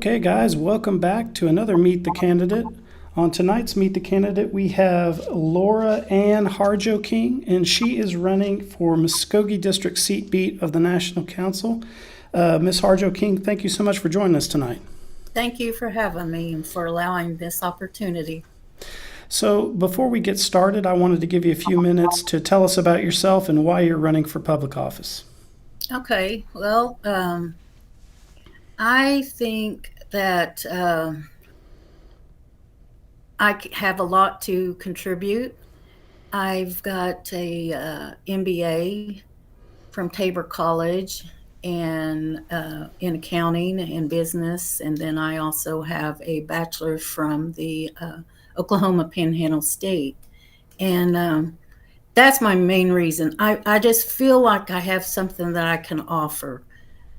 Okay, guys, welcome back to another Meet the Candidate. On tonight's Meet the Candidate, we have Lora Ann Harjo-King, and she is running for Mvskoke District Seat B of the National Council. Ms. Harjo-King, thank you so much for joining us tonight. Thank you for having me and for allowing this opportunity. So before we get started, I wanted to give you a few minutes to tell us about yourself and why you're running for public office. Okay, well, I think that I have a lot to contribute. I've got a MBA from Tabor College and in accounting and business, and then I also have a bachelor's from the Oklahoma Panhandle State, and that's my main reason. I just feel like I have something that I can offer.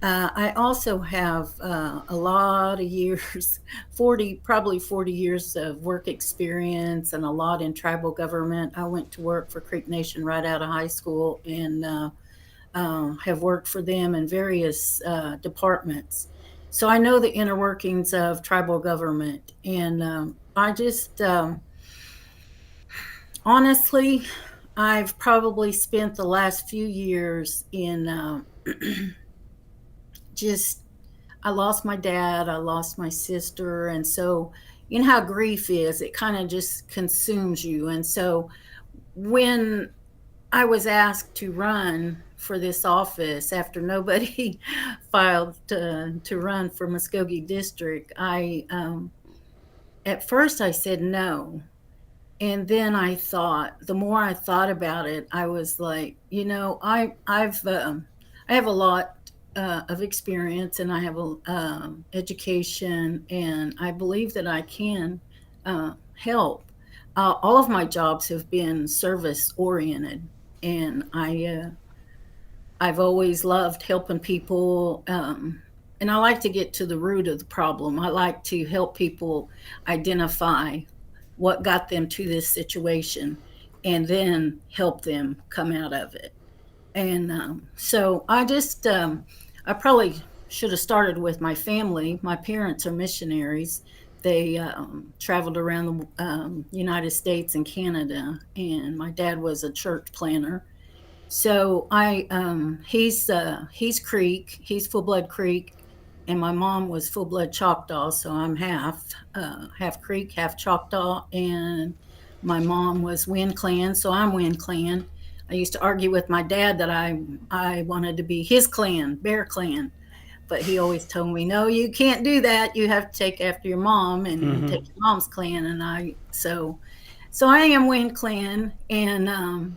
I also have a lot of years, probably 40 years of work experience and a lot in tribal government. I went to work for Creek Nation right out of high school and have worked for them in various departments. So I know the inner workings of tribal government. And I just, honestly, I've probably spent the last few years in just I lost my dad, I lost my sister, and so you know how grief is, it kind of just consumes you. And so when I was asked to run for this office after nobody filed to run for Mvskoke District, I at first I said no. And then I thought, the more I thought about it, I was like, you know, I have a lot of experience, and I have a education, and I believe that I can help. All of my jobs have been service oriented, and I've always loved helping people. And I like to get to the root of the problem. I like to help people identify what got them to this situation and then help them come out of it. And so I probably should have started with my family. My parents are missionaries. They traveled around the United States and Canada, and my dad was a church planner. So he's Creek, he's full blood Creek, and my mom was full blood Choctaw. So I'm half Creek, half Choctaw, and my mom was Wind Clan, so I'm Wind Clan. I used to argue with my dad that I wanted to be his clan, Bear Clan, but he always told me, no, you can't do that. You have to take after your mom and take your mom's clan. And so I am Wind Clan, and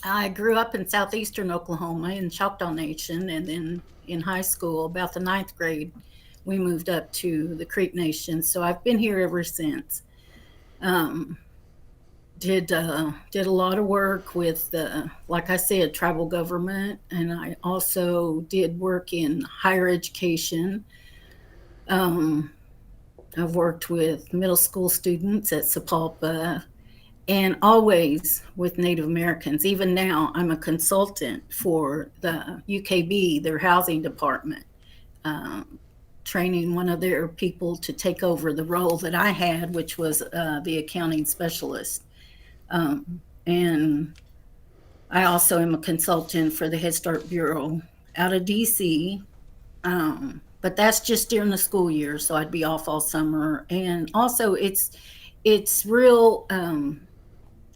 I grew up in southeastern Oklahoma in Choctaw Nation, and then in high school, about the ninth grade, we moved up to the Creek Nation. So I've been here ever since. Did a lot of work with, like I said, tribal government, and I also did work in higher education. I've worked with middle school students at Sapulpa, and always with Native Americans. Even now, I'm a consultant for the UKB, their housing department, training one of their people to take over the role that I had, which was the accounting specialist. And I also am a consultant for the Head Start Bureau out of DC. But that's just during the school year, so I'd be off all summer. And also it's real,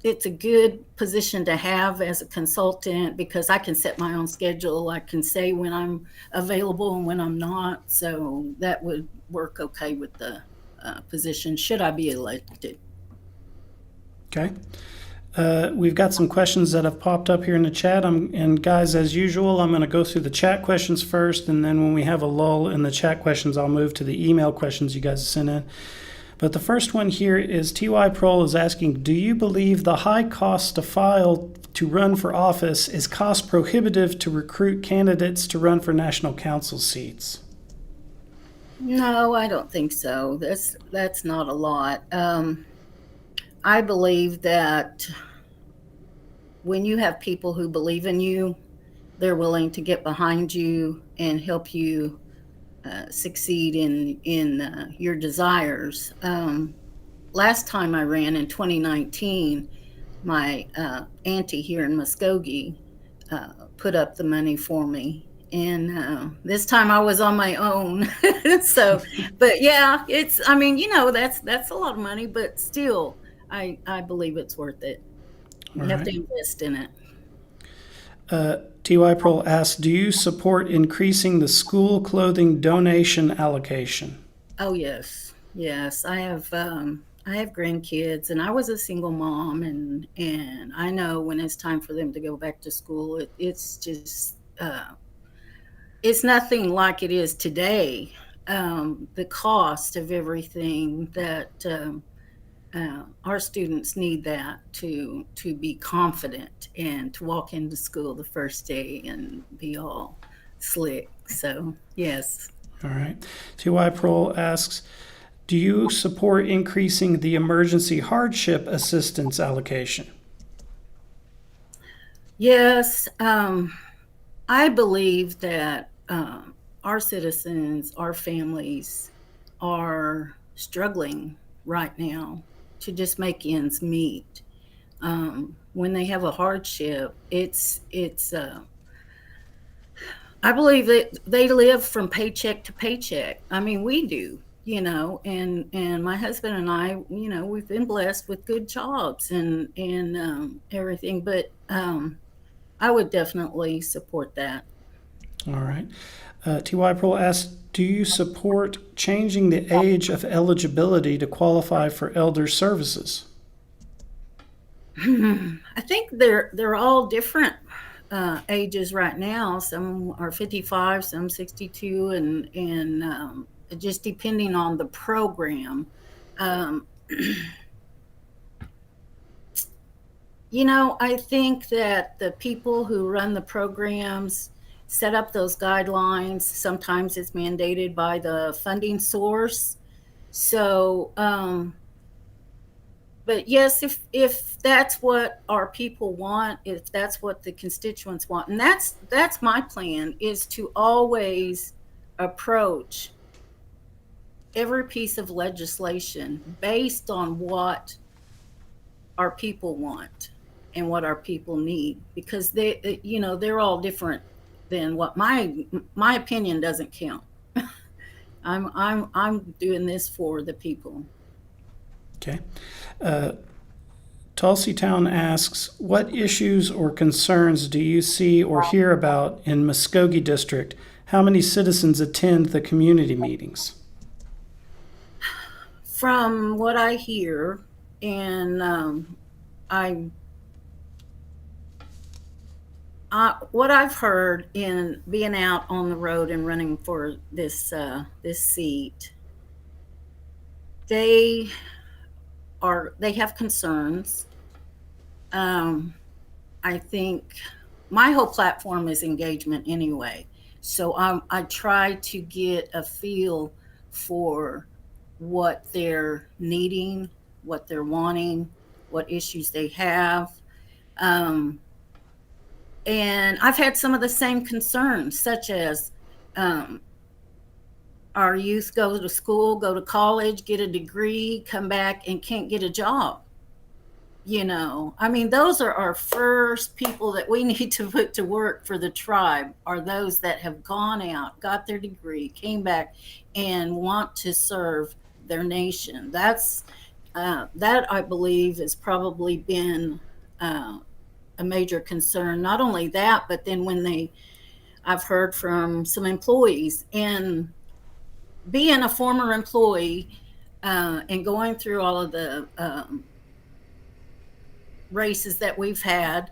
it's a good position to have as a consultant because I can set my own schedule. I can say when I'm available and when I'm not. So that would work okay with the position should I be elected. Okay. We've got some questions that have popped up here in the chat. And guys, as usual, I'm going to go through the chat questions first, and then when we have a lull in the chat questions, I'll move to the email questions you guys sent in. But the first one here is TY Prol is asking, do you believe the high cost to file to run for office is cost prohibitive to recruit candidates to run for national council seats? No, I don't think so. That's not a lot. I believe that when you have people who believe in you, they're willing to get behind you and help you succeed in your desires. Last time I ran in 2019, my auntie here in Mvskoke put up the money for me. And this time I was on my own. So, but yeah, I mean, that's a lot of money, but still, I believe it's worth it. All You have right. to invest in it. TY Pearl asks, do you support increasing the school clothing donation allocation? Oh yes, yes. I have grandkids, and I was a single mom, and I know when it's time for them to go back to school, it's just it's nothing like it is today. The cost of everything that our students need that to be confident and to walk into school the first day and be all slick. So yes. All right. TY Pearl asks, do you support increasing the emergency hardship assistance allocation? Yes, I believe that our citizens, our families are struggling right now to just make ends meet. When they have a hardship, it's I believe that they live from paycheck to paycheck. I mean, we do, and my husband and I, we've been blessed with good jobs and everything, but I would definitely support that. All right. TY Pearl asks, do you support changing the age of eligibility to qualify for elder services? I think they're all different ages right now. Some are 55, some 62, and just depending on the program. Um, I think that the people who run the programs set up those guidelines. Sometimes it's mandated by the funding source. So, but yes, if that's what our people want, if that's what the constituents want, and that's my plan, is to always approach every piece of legislation based on what our people want and what our people need, because they're all different. Than what my opinion doesn't count. I'm doing this for the people. Okay. Tulsi Town asks, what issues or concerns do you see or hear about in Mvskoke District? How many citizens attend the community meetings? From what I hear, and what I've heard in being out on the road and running for this seat, they have concerns. I think my whole platform is engagement anyway, so I try to get a feel for what they're needing, what they're wanting, what issues they have. And I've had some of the same concerns, such as our youth go to school, go to college, get a degree, come back and can't get a job. I mean, those are our first people that we need to put to work for the tribe, are those that have gone out, got their degree, came back, and want to serve their nation. That I believe has probably been a major concern. Not only that, but then I've heard from some employees, and being a former employee and going through all of the races that we've had,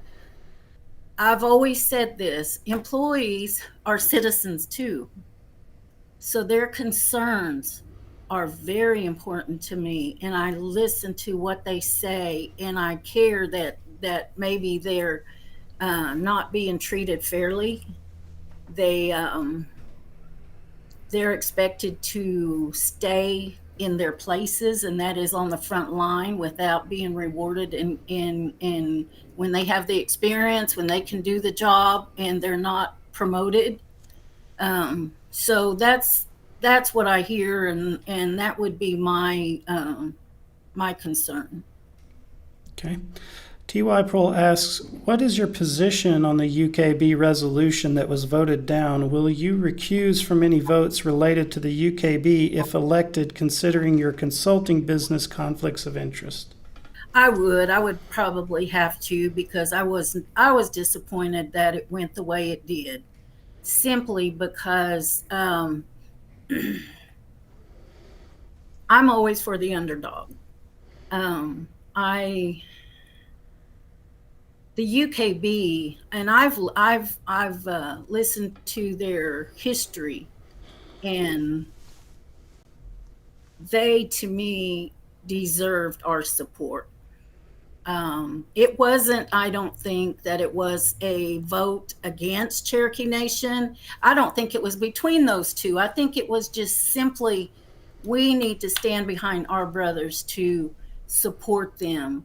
I've always said this: employees are citizens too. So their concerns are very important to me, and I listen to what they say, and I care that maybe they're not being treated fairly. They're expected to stay in their places, and that is on the front line, without being rewarded in when they have the experience, when they can do the job and they're not promoted. So that's what I hear, and that would be my my concern. Okay. T.Y. Prohl asks, what is your position on the UKB resolution that was voted down? Will you recuse from any votes related to the UKB if elected, considering your consulting business conflicts of interest? I would probably have to, because I was disappointed that it went the way it did, simply because I'm always for the underdog. I The UKB, and I've listened to their history, and they, to me, deserved our support. It wasn't, I don't think that it was a vote against Cherokee Nation. I don't think it was between those two. I think it was just simply, we need to stand behind our brothers to support them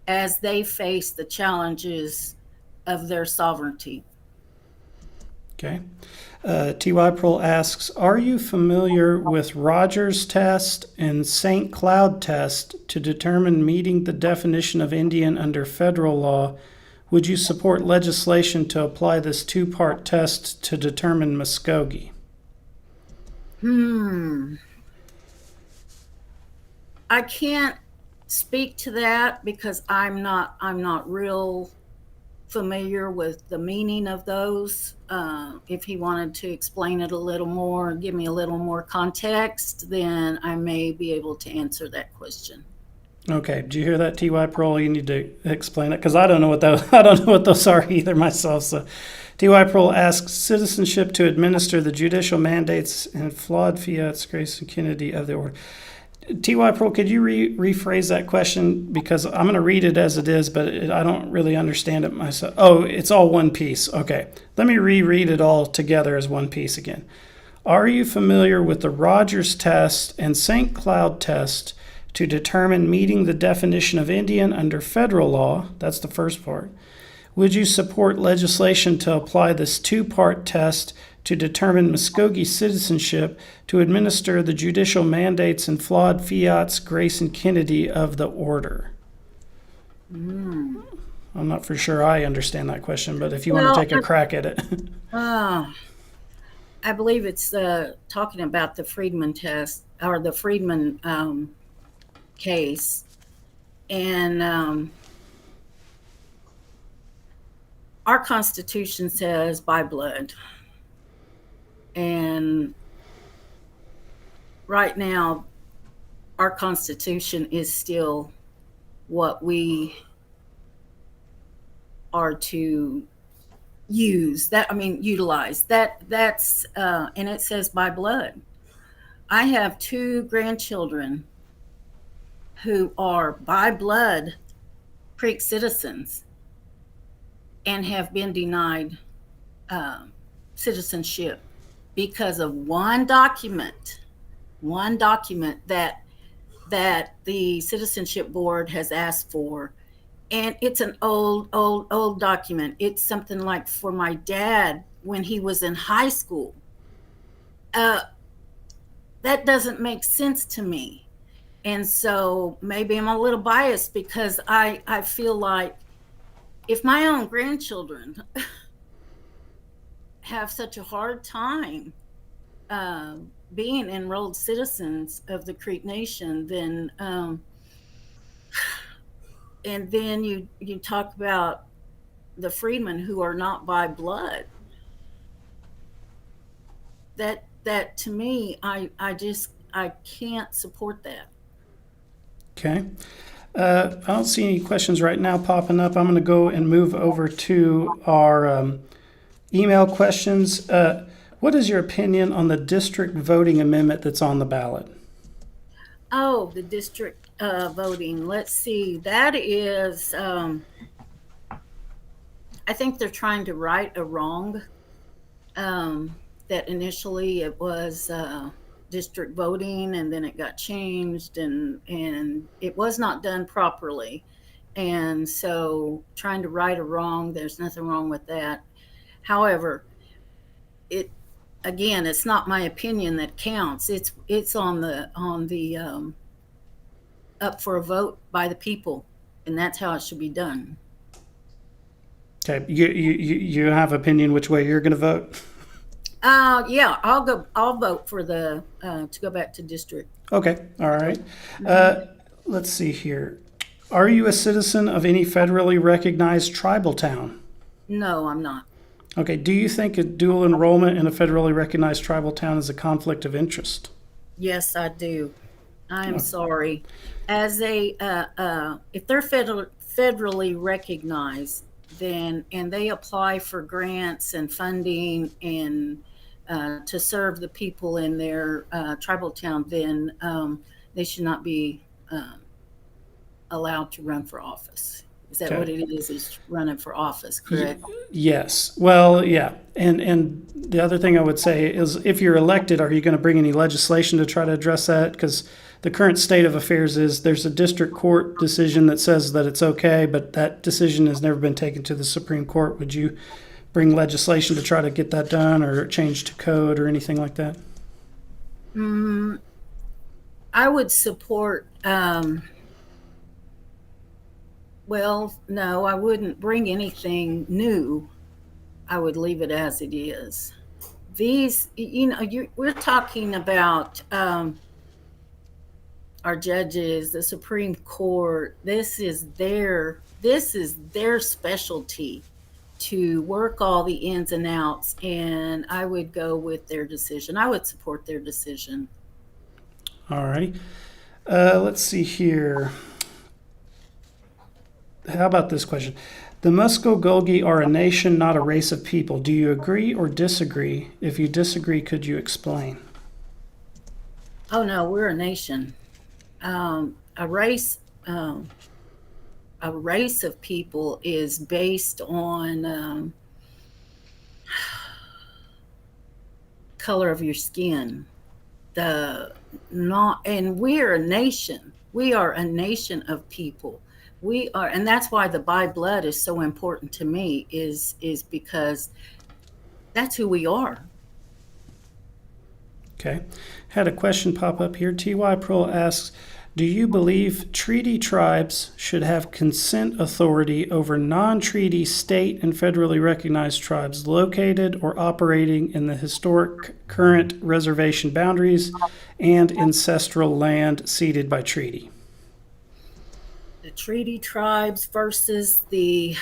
as they face the challenges of their sovereignty. Okay. T.Y. Prohl asks, are you familiar with Rogers test and St. Cloud test to determine meeting the definition of Indian under federal law? Would you support legislation to apply this two-part test to determine Mvskoke? I can't speak to that because I'm not real familiar with the meaning of those. If he wanted to explain it a little more, give me a little more context, then I may be able to answer that question. Okay, did you hear that, T.Y. Prohl? You need to explain it because I don't know what those I don't know what those are either myself. So, T.Y. Prohl asks, citizenship to administer the judicial mandates and flawed fiats, Grace and Kennedy of the order. T.Y. Prohl, could you rephrase that question? Because I'm going to read it as it is, but I don't really understand it myself. Oh, it's all one piece. Okay. Let me reread it all together as one piece again. Are you familiar with the Rogers test and St. Cloud test to determine meeting the definition of Indian under federal law? That's the first part. Would you support legislation to apply this two-part test to determine Mvskoke citizenship to administer the judicial mandates and flawed fiats, Grace and Kennedy of the order? I'm not for sure I understand that question, but if you want to take a crack at it. I believe it's talking about the Freedman test, or the Freedman case. And our Constitution says by blood. And right now, our Constitution is still what we are to utilize. That's and it says by blood. I have 2 grandchildren who are by blood Creek citizens and have been denied citizenship because of one document that the Citizenship Board has asked for. And it's an old document. It's something like for my dad when he was in high school. That doesn't make sense to me. And so maybe I'm a little biased because I feel like if my own grandchildren have such a hard time being enrolled citizens of the Creek Nation, then and then you talk about the freedmen who are not by blood. That to me, I can't support that. Okay. I don't see any questions right now popping up. I'm going to go and move over to our email questions. What is your opinion on the district voting amendment that's on the ballot? Oh, the district voting. Let's see. That is, I think they're trying to right a wrong. That initially it was district voting, and then it got changed, and it was not done properly. And so trying to right a wrong, there's nothing wrong with that. However, again, it's not my opinion that counts. It's on the up for a vote by the people, and that's how it should be done. Okay, you have opinion which way you're going to vote? Yeah, I'll vote for the to go back to district. Okay, all right. Let's see here. Are you a citizen of any federally recognized tribal town? No, I'm not. Okay, do you think a dual enrollment in a federally recognized tribal town is a conflict of interest? Yes, I do. I'm sorry. As a if they're federally recognized, then and they apply for grants and funding and to serve the people in their tribal town, then they should not be allowed to run for office. Is that Okay. what it is? Is running for office, correct? Yes. Well, yeah. And the other thing I would say is if you're elected, are you going to bring any legislation to try to address that? Because the current state of affairs is there's a district court decision that says that it's okay, but that decision has never been taken to the Supreme Court. Would you bring legislation to try to get that done or change to code or anything like that? I would support. Well, no, I wouldn't bring anything new. I would leave it as it is. These, we're talking about our judges, the Supreme Court. This is their specialty to work all the ins and outs, and I would go with their decision. I would support their decision. All righty. Let's see here. How about this question? The Muskogee are a nation, not a race of people. Do you agree or disagree? If you disagree, could you explain? Oh no, we're a nation. A race of people is based on color of your skin. And we're a nation. We are a nation of people. We are, and that's why the by blood is so important to me. Is because that's who we are. Okay. Had a question pop up here. T.Y. Pearl asks, do you believe treaty tribes should have consent authority over non-treaty state and federally recognized tribes located or operating in the historic current reservation boundaries and ancestral land ceded by treaty? The treaty tribes versus the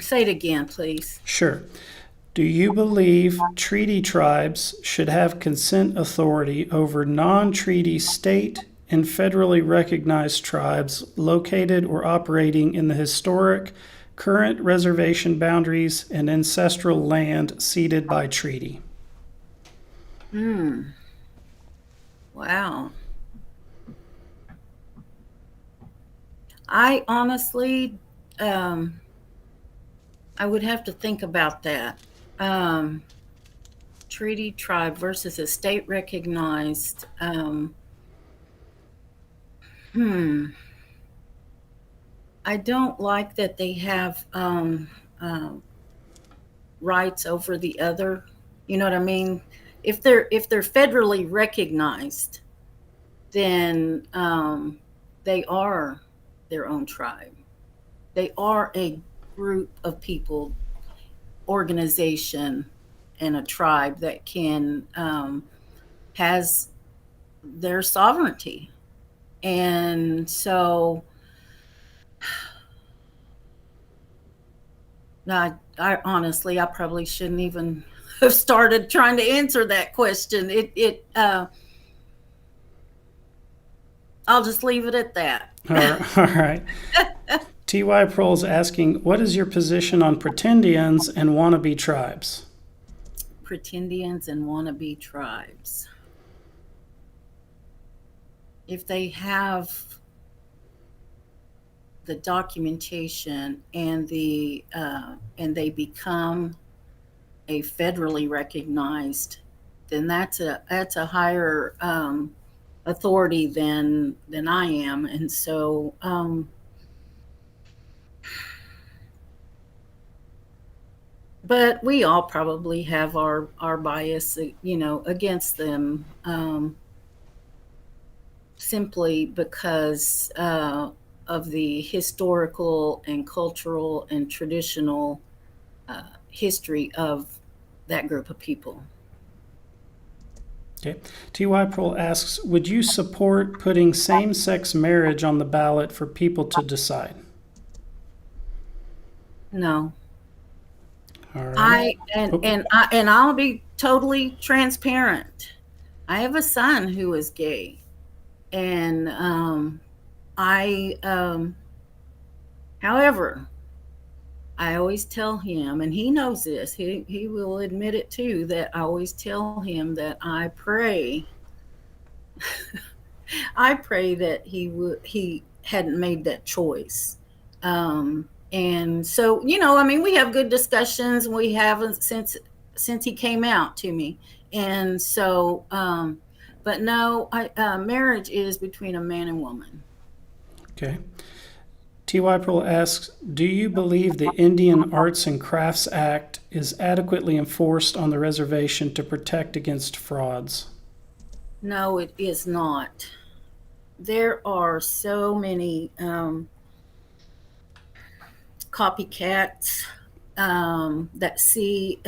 say it again, please. Sure. Do you believe treaty tribes should have consent authority over non-treaty state and federally recognized tribes located or operating in the historic current reservation boundaries and ancestral land ceded by treaty? Wow. I honestly, I would have to think about that. Treaty tribe versus a state recognized. I don't like that they have rights over the other. You know what I mean? If they're federally recognized, then they are their own tribe. They are a group of people, organization, and a tribe that can has their sovereignty. And so I honestly, I probably shouldn't even have started trying to answer that question. I'll just leave it at that. All right. T.Y. Pearl's asking, what is your position on pretendians and wannabe tribes? Pretendians and wannabe tribes. If they have the documentation and they become a federally recognized, then that's a higher authority than I am, and so but we all probably have our bias, against them, simply because of the historical and cultural and traditional history of that group of people. Okay. T.Y. Pearl asks, would you support putting same-sex marriage on the ballot for people to decide? No. All right. And I'll be totally transparent. I have a son who is gay, and I however, I always tell him, and he knows this, he will admit it too, that I always tell him that I pray that he hadn't made that choice. And so, I mean, we have good discussions, and we haven't since he came out to me. And so, but no, marriage is between a man and woman. Okay. T.Y. Pearl asks, do you believe the Indian Arts and Crafts Act is adequately enforced on the reservation to protect against frauds? No, it is not. There are so many copycats that see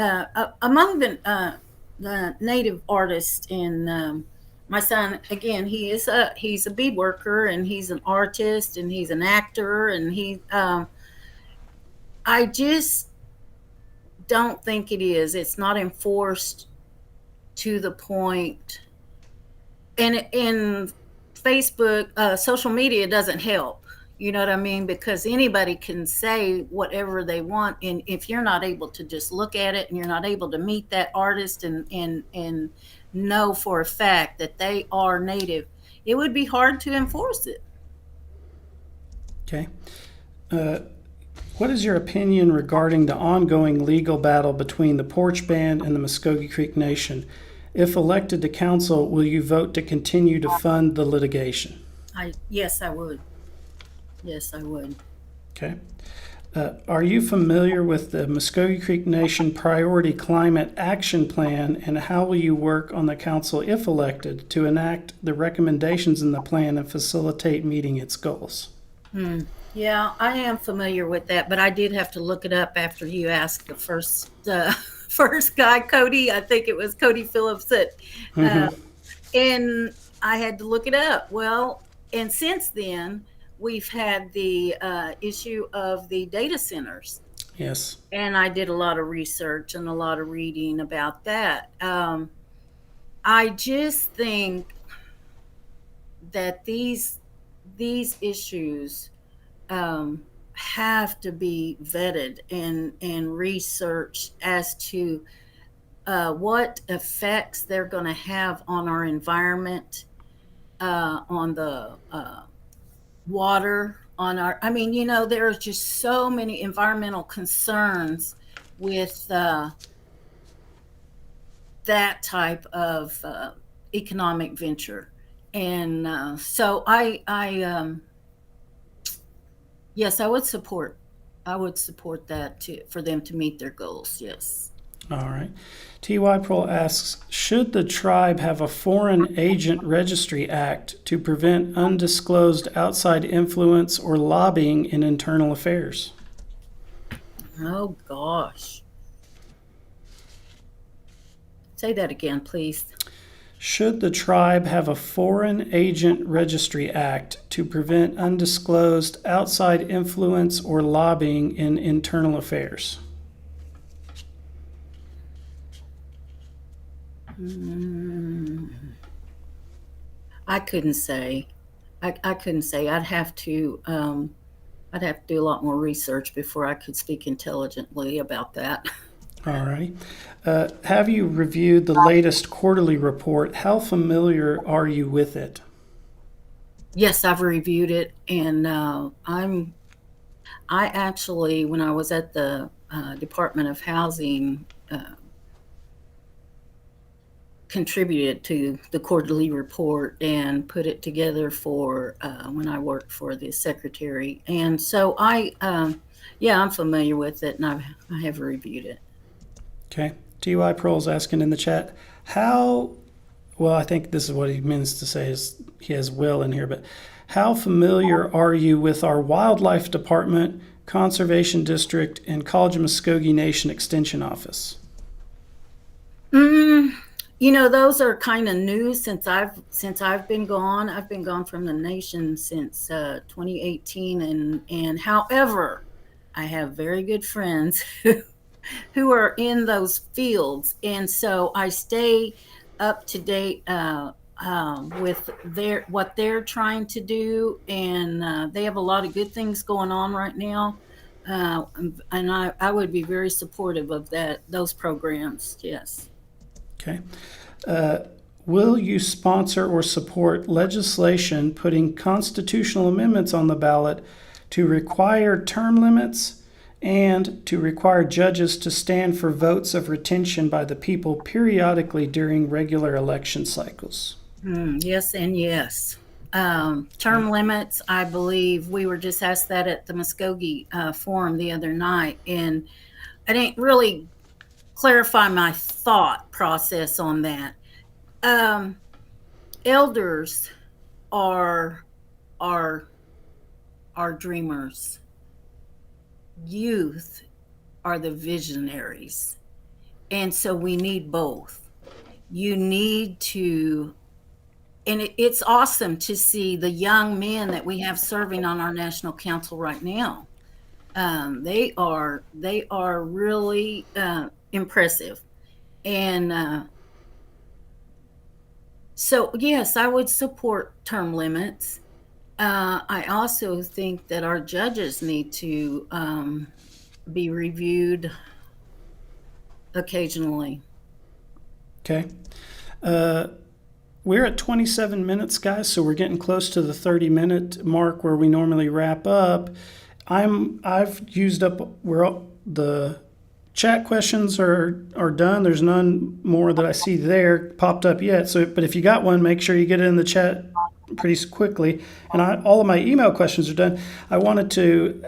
among the native artists. In my son, again, he's a bead worker, and he's an artist, and he's an actor, and I just don't think it is. It's not enforced to the point, and in Facebook, social media doesn't help. You know what I mean? Because anybody can say whatever they want, and if you're not able to just look at it, and you're not able to meet that artist and know for a fact that they are native, it would be hard to enforce it. Okay. What is your opinion regarding the ongoing legal battle between the Porch Band and the Mvskoke Creek Nation? If elected to council, will you vote to continue to fund the litigation? Yes, I would. Yes, I would. Okay. Are you familiar with the Mvskoke Creek Nation Priority Climate Action Plan, and how will you work on the council, if elected, to enact the recommendations in the plan and facilitate meeting its goals? Yeah, I am familiar with that, but I did have to look it up after you asked the first first guy, Cody. I think it was Cody Phillips and I had to look it up. Well, and since then, we've had the issue of the data centers. Yes. And I did a lot of research and a lot of reading about that. I just think that these issues have to be vetted and researched as to what effects they're going to have on our environment, on the water, on our, I mean, there are just so many environmental concerns with that type of economic venture. And so yes, I would support that for them to meet their goals. Yes. All right. T.Y. Pearl asks, should the tribe have a Foreign Agent Registry Act to prevent undisclosed outside influence or lobbying in internal affairs? Oh, gosh. Say that again, please. Should the tribe have a Foreign Agent Registry Act to prevent undisclosed outside influence or lobbying in internal affairs? I couldn't say. I couldn't say. I'd have to do a lot more research before I could speak intelligently about that. All right. Have you reviewed the latest quarterly report? How familiar are you with it? Yes, I've reviewed it, and I actually, when I was at the Department of Housing, contributed to the quarterly report and put it together for when I worked for the secretary. And so I'm familiar with it, and I have reviewed it. Okay. TY Prohl's asking in the chat, well, I think this is what he means to say is he has Will in here, but how familiar are you with our Wildlife Department, Conservation District, and College of Muskogee Nation Extension Office? Those are kind of new since I've been gone. I've been gone from the nation since 2018, and however, I have very good friends who are in those fields, and so I stay up to date with what they're trying to do, and they have a lot of good things going on right now, and I would be very supportive of those programs. Yes. Okay. Will you sponsor or support legislation putting constitutional amendments on the ballot to require term limits and to require judges to stand for votes of retention by the people periodically during regular election cycles? Yes and yes. Term limits, I believe we were just asked that at the Mvskoke forum the other night, and I didn't really clarify my thought process on that. Elders are dreamers. Youth are the visionaries. And so we need both. You need to, and it's awesome to see the young men that we have serving on our national council right now. They are really impressive. And so, yes, I would support term limits. I also think that our judges need to be reviewed occasionally. Okay. We're at 27 minutes, guys, so we're getting close to the 30-minute mark where we normally wrap up. I've used up the chat questions are done. There's none more that I see there popped up yet. But if you got one, make sure you get it in the chat pretty quickly. And all of my email questions are done. I wanted to,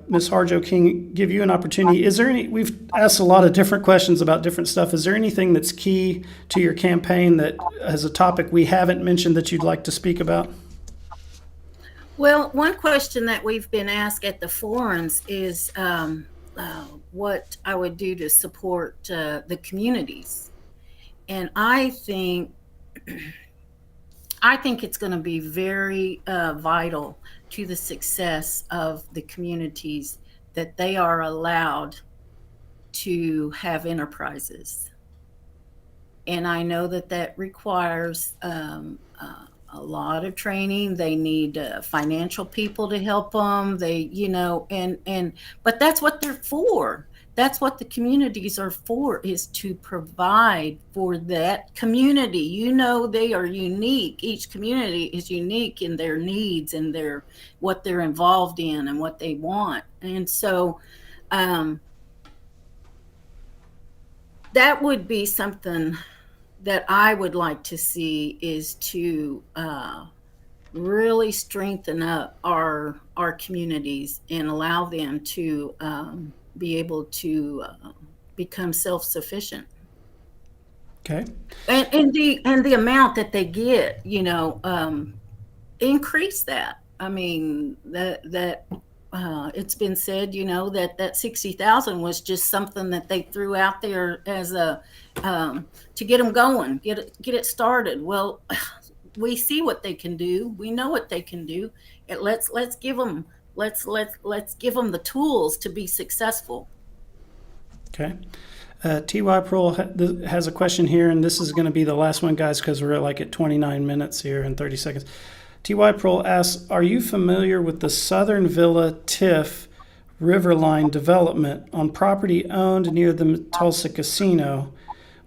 Ms. Harjo-King, give you an opportunity. We've asked a lot of different questions about different stuff. Is there anything that's key to your campaign that as a topic we haven't mentioned that you'd like to speak about? Well, one question that we've been asked at the forums is what I would do to support the communities. And I think it's going to be very vital to the success of the communities that they are allowed to have enterprises. And I know that requires a lot of training. They need financial people to help them. But that's what they're for. That's what the communities are for, is to provide for that community. They are unique. Each community is unique in their needs and what they're involved in and what they want. And so that would be something that I would like to see, is to really strengthen up our communities and allow them to be able to become self-sufficient. Okay. And the amount that they get, increase that. I mean, that it's been said, that 60,000 was just something that they threw out there as to get them going, get it started. Well, we see what they can do. We know what they can do. Let's give them the tools to be successful. Okay. TY Prohl has a question here, and this is going to be the last one, guys, because we're at 29 minutes here and 30 seconds. TY Prohl asks, are you familiar with the Southern Villa TIF Riverline development on property owned near the Tulsa Casino?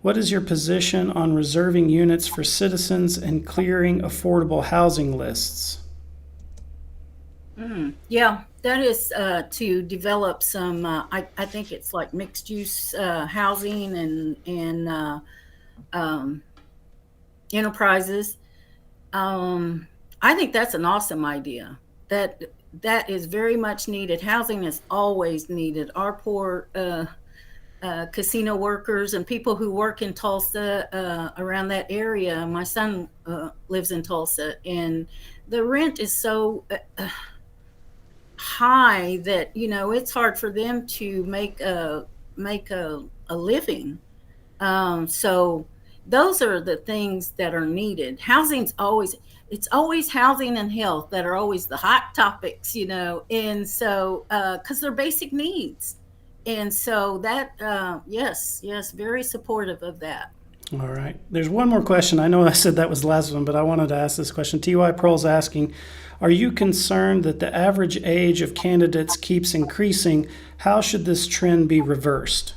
What is your position on reserving units for citizens and clearing affordable housing lists? Yeah, that is to develop some, I think it's like mixed use housing and enterprises. I think that's an awesome idea. That is very much needed. Housing is always needed. Our poor casino workers and people who work in Tulsa, around that area. My son lives in Tulsa, and the rent is so high that it's hard for them to make a living. So those are the things that are needed. It's always housing and health that are always the hot topics, and so because they're basic needs. And so that, yes, very supportive of that. All right. There's one more question. I know I said that was the last one, but I wanted to ask this question. T.Y. Pearl's asking, are you concerned that the average age of candidates keeps increasing? How should this trend be reversed?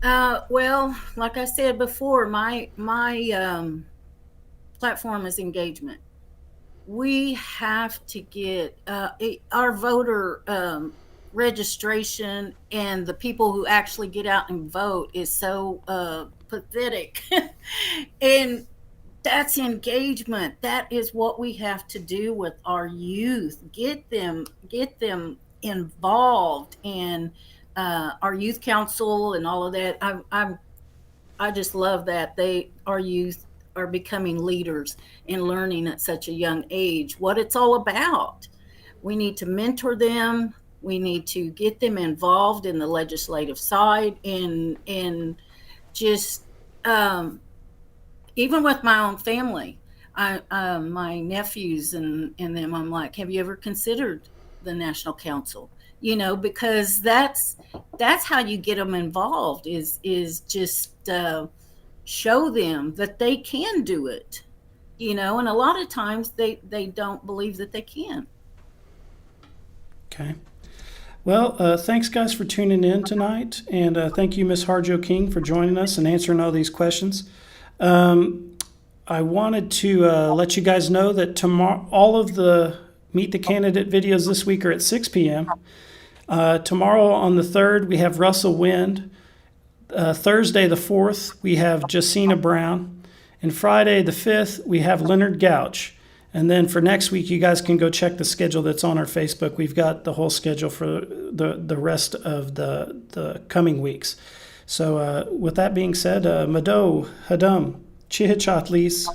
Well, like I said before, my platform is engagement. We have to get our voter registration, and the people who actually get out and vote is so pathetic. And that's engagement. That is what we have to do with our youth. Get them involved in our youth council and all of that. I just love that our youth are becoming leaders and learning at such a young age what it's all about. We need to mentor them. We need to get them involved in the legislative side, and just even with my own family, my nephews and them, I'm like, have you ever considered the National Council? Because that's how you get them involved, is just show them that they can do it, and a lot of times they don't believe that they can. Okay. Well, thanks, guys, for tuning in tonight. And thank you, Ms. Harjo-King, for joining us and answering all these questions. I wanted to let you guys know that tomorrow, all of the Meet the Candidate videos this week are at 6 p.m. Tomorrow on the 3rd, we have Russell Wind. Thursday, the 4th, we have Jacina Brown. And Friday, the 5th, we have Leonard Gouch. And then for next week, you guys can go check the schedule that's on our Facebook. We've got the whole schedule for the rest of the coming weeks. So with that being said, Mado, Hadam, Chihichat, Lis.